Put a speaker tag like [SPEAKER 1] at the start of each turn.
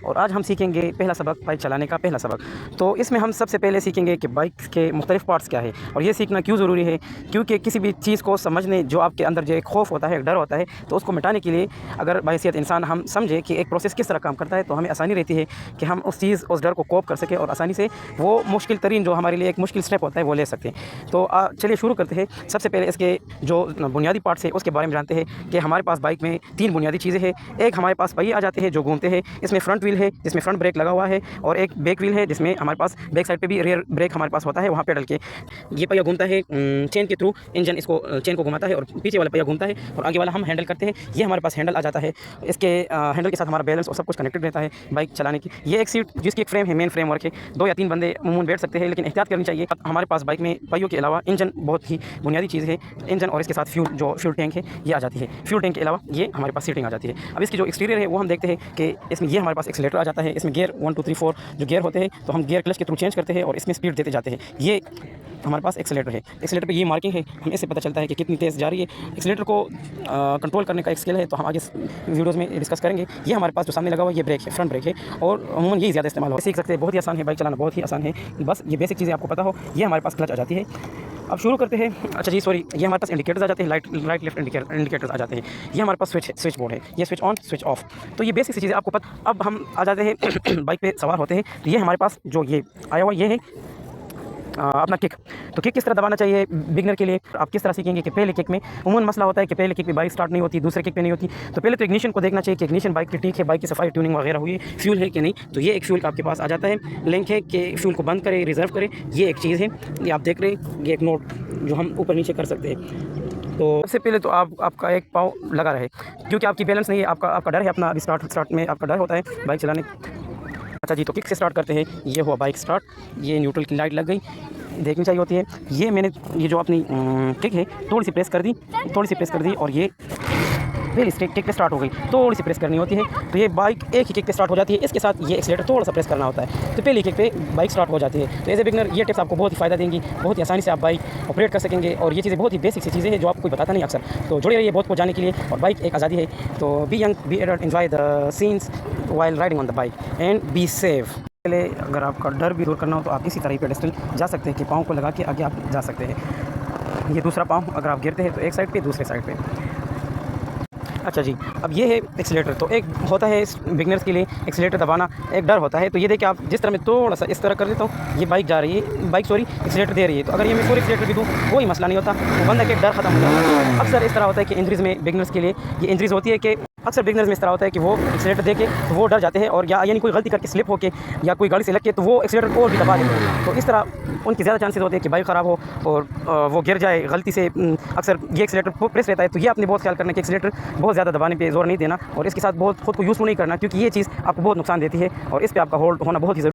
[SPEAKER 1] और आज हम सीखेंगे पहला सबक बाइक चलाने का पहला सबक। तो इसमें हम सबसे पहले सीखेंगे कि बाइक के मुख्तलिफ़ पार्ट्स क्या है और ये सीखना क्यों ज़रूरी है, क्योंकि किसी भी चीज़ को समझने जो आपके अंदर जो एक खौफ होता है, एक डर होता है, तो उसको मिटाने के लिए अगर बहैसियत इंसान हम समझे कि एक प्रोसेस किस तरह काम करता है, तो हमें आसानी रहती है कि हम उस डर को कोप कर सकें और आसानी से वो मुश्किल तरीन जो हमारे लिए एक मुश्किल स्टेप होता है वो ले सकते हैं। तो चलिए शुरू करते हैं। सबसे पहले इसके जो बुनियादी पार्ट्स है उसके बारे में जानते हैं कि हमारे पास बाइक में 3 बुनियादी चीज़ें हैं। एक हमारे पास पहिए आ जाते हैं जो घूमते हैं, इसमें फ्रंट व्हील है जिसमें फ्रंट ब्रेक लगा हुआ है, और एक बैक व्हील है जिसमें हमारे पास बैक साइड पे भी रियर ब्रेक हमारे पास होता है, वहाँ पे डल के ये पहिया घूमता है। चेन के थ्रू इंजन इसको चेन को घुमाता है और पीछे वाला पहिया घूमता है और आगे वाला हम हैंडल करते हैं। ये हमारे पास हैंडल आ जाता है, इसके हैंडल के साथ हमारा बैलेंस और सब कुछ कनेक्टेड रहता है बाइक चलाने की। ये एक सीट जिसकी एक फ्रेम है, मेन फ्रेम वर्क है, 2 या 3 बंदे अमूमन बैठ सकते हैं, लेकिन एहतियात करनी चाहिए। हमारे पास बाइक में पहियों के अलावा इंजन बहुत ही बुनियादी चीज़ है। इंजन और इसके साथ फ्यूल टैंक है ये आ जाती है। फ्यूल टैंक के अलावा ये हमारे पास सीटिंग आ जाती है। अब इसकी जो एक्सटीरियर है वो हम देखते हैं कि इसमें ये हमारे पास एक्सीलेटर आ जाता है। इसमें गियर 1 2 3 4 जो गियर होते हैं, तो हम गियर क्लच के थ्रू चेंज करते हैं और इसमें स्पीड देते जाते हैं। ये हमारे पास एक्सीलेटर है। एक्सीलेटर पे ये मार्किंग है, हमें इससे पता चलता है कि कितनी तेज़ जा रही है। एक्सीलेटर को कंट्रोल करने का एक स्किल है, तो हम आगे वीडियोज़ में डिस्कस करेंगे। ये हमारे पास जो सामने लगा हुआ है ये ब्रेक है, फ्रंट ब्रेक है, और अमूमन यही ज़्यादा इस्तेमाल हो सीख सकते हैं। बहुत ही आसान है, बाइक चलाना बहुत ही आसान है, बस ये बेसिक चीज़ें आपको पता हो। ये हमारे पास क्लच आ जाती है। अब शुरू करते हैं। अच्छा जी सॉरी, ये हमारे पास इंडिकेटर्स आ जाते हैं, राइट लेफ्ट इंडिकेटर्स आ जाते हैं। ये हमारे पास स्विच बोर्ड है, ये स्विच ऑन स्विच ऑफ। तो ये बेसिक सी चीज़ें आपको पता। अब हम आ जाते हैं बाइक पे सवार होते हैं, तो ये हमारे पास जो ये आया हुआ ये है अपना किक। तो किक किस तरह दबाना चाहिए बिगनर के लिए, आप किस तरह सीखेंगे कि पहले किक में उमूमन मसला होता है कि पहले किक में बाइक स्टार्ट नहीं होती, दूसरे किक पे नहीं होती। तो पहले तो इग्निशन को देखना चाहिए कि इग्निशन बाइक की ठीक है, बाइक की सफाई ट्यूनिंग वगैरह हुई, फ्यूल है कि नहीं। तो ये एक फ्यूल का आपके पास आ जाता है, लिंक है कि फ्यूल को बंद करें, रिजर्व करें। ये एक चीज़ है, ये आप देख रहे हैं, ये एक नोट जो हम ऊपर नीचे कर सकते हैं। तो सबसे पहले तो आपका एक पाँव लगा रहे, क्योंकि आपकी बैलेंस नहीं है, आपका डर है अपना। अभी स्टार्ट में आपका डर होता है बाइक चलाने। अच्छा जी, तो किक से स्टार्ट करते हैं। ये हुआ बाइक स्टार्ट, ये न्यूट्रल की लाइट लग गई, देखनी चाहिए होती है। ये मैंने ये जो अपनी किक है थोड़ी सी प्रेस कर दी और ये पहली किक पे स्टार्ट हो गई। थोड़ी सी प्रेस करनी होती है, तो ये बाइक एक ही किक पे स्टार्ट हो जाती है। इसके साथ ये एक्सीलेटर थोड़ा सा प्रेस करना होता है, तो पहली किक पे बाइक स्टार्ट हो जाती है। तो एज ए बिगनर ये टिप्स आपको बहुत ही फ़ायदा देंगी, बहुत ही आसानी से आप बाइक ऑपरेट कर सकेंगे। और ये चीज़ें बहुत ही बेसिक सी चीज़ें हैं जो आपको कोई बताता नहीं अक्सर। तो जुड़े रहिए बहुत को जाने के लिए। और बाइक एक आज़ादी है, तो be young, be adult, enjoy the scenes while riding on the bike and be safe. पहले अगर आपका डर भी दूर करना हो तो आप इसी तरह पेडेस्टल जा सकते हैं कि पाँव को लगा के आगे आप जा सकते हैं। ये दूसरा पाँव अगर आप गिरते हैं तो एक साइड पे, दूसरे साइड पे। अच्छा जी, अब ये है एक्सीलेटर। तो एक होता है बिगनर्स के लिए एक्सीलेटर दबाना एक डर होता है। तो ये देखिए, आप जिस तरह मैं थोड़ा सा इस तरह कर देता हूँ, ये बाइक जा रही है, एक्सीलेटर दे रही है। तो अगर ये मैं पूरे एक्सीलेटर भी दूँ कोई मसला नहीं होता, वो बंदा के डर खत्म हो जाता है। अक्सर इस तरह होता है कि इंजरीज़ में बिगनर्स के लिए ये इंजरीज़ होती है कि अक्सर बिगनर्स में इस तरह होता है कि वो एक्सीलेटर दे के तो वो डर जाते हैं, और यानी कोई गलती करके स्लिप होके या कोई गाड़ी से लग के तो वो एक्सीलेटर को और भी दबा देते हैं। तो इस तरह उनके ज़्यादा चांसेस होते हैं कि बाइक ख़राब हो और वो गिर जाए गलती से। अक्सर ये एक्सीलेटर प्रेस रहता है, तो ये आपने बहुत ख्याल करना कि एक्सीलेटर बहुत ज़्यादा दबाने पे जोर नहीं देना, और इसके साथ बहुत खुद को यूज़फुल नहीं करना, क्योंकि ये चीज़ आपको बहुत नुकसान देती है और इस पर आपका होल्ड होना बहुत ही ज़रूरी।